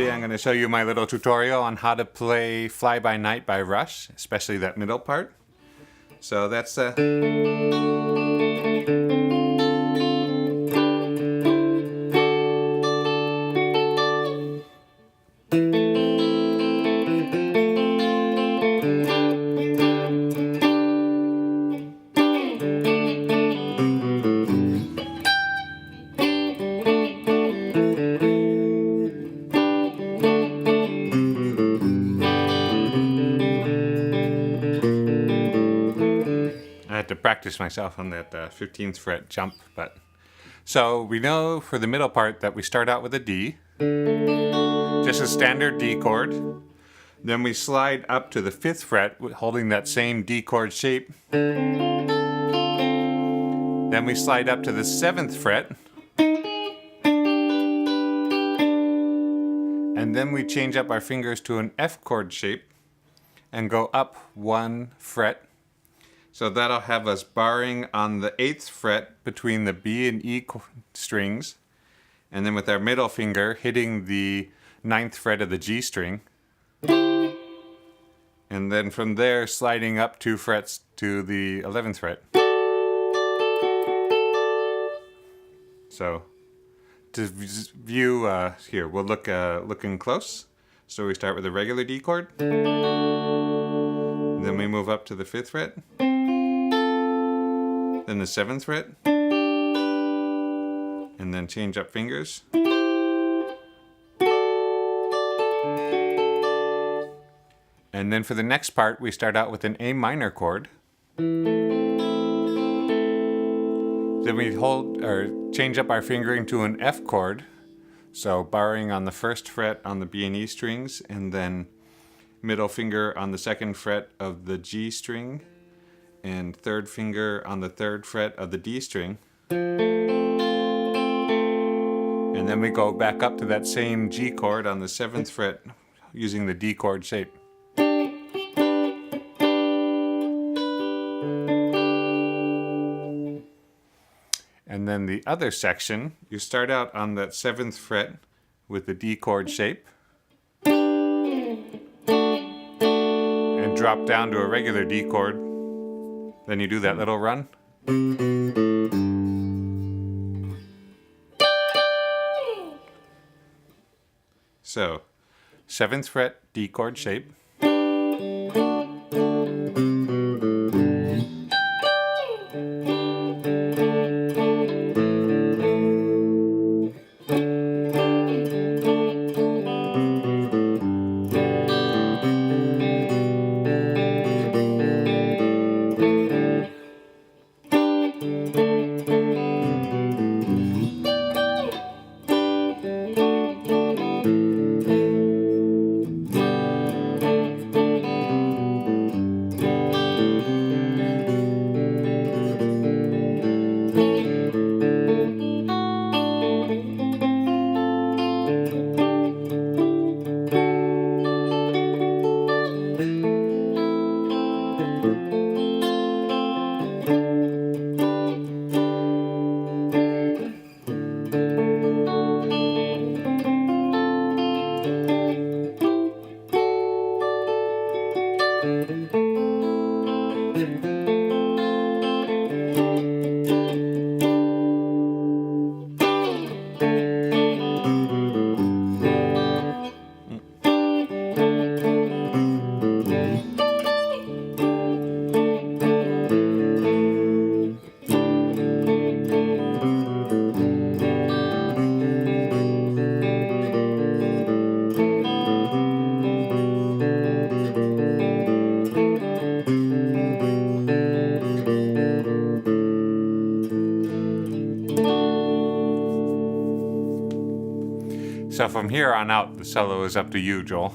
Today I'm going to show you my little tutorial on how to play Fly By Night by Rush, especially that middle part. So that's I had to practice myself on that 15th fret jump, but so we know for the middle part that we start out with a D, just a standard D chord. Then we slide up to the 5th fret holding that same D chord shape. Then we slide up to the 7th fret. And then we change up our fingers to an F chord shape and go up 1 fret. So that'll have us barring on the 8th fret between the B and E strings, and then with our middle finger hitting the 9th fret of the G string. And then from there sliding up 2 frets to the 11th fret. So to view here, we'll look looking close. So we start with a regular D chord. Then we move up to the 5th fret. Then the 7th fret, and then change up fingers. And then for the next part, we start out with an A minor chord. Then we hold or change up our fingering to an F chord, so barring on the 1st fret on the B and E strings, and then middle finger on the 2nd fret of the G string, and 3rd finger on the 3rd fret of the D string. And then we go back up to that same G chord on the 7th fret using the D chord shape. And then the other section, you start out on that 7th fret with the D chord shape and drop down to a regular D chord. Then you do that little run. So, 7th fret D chord shape. So from here on out, the solo is up to you, Joel.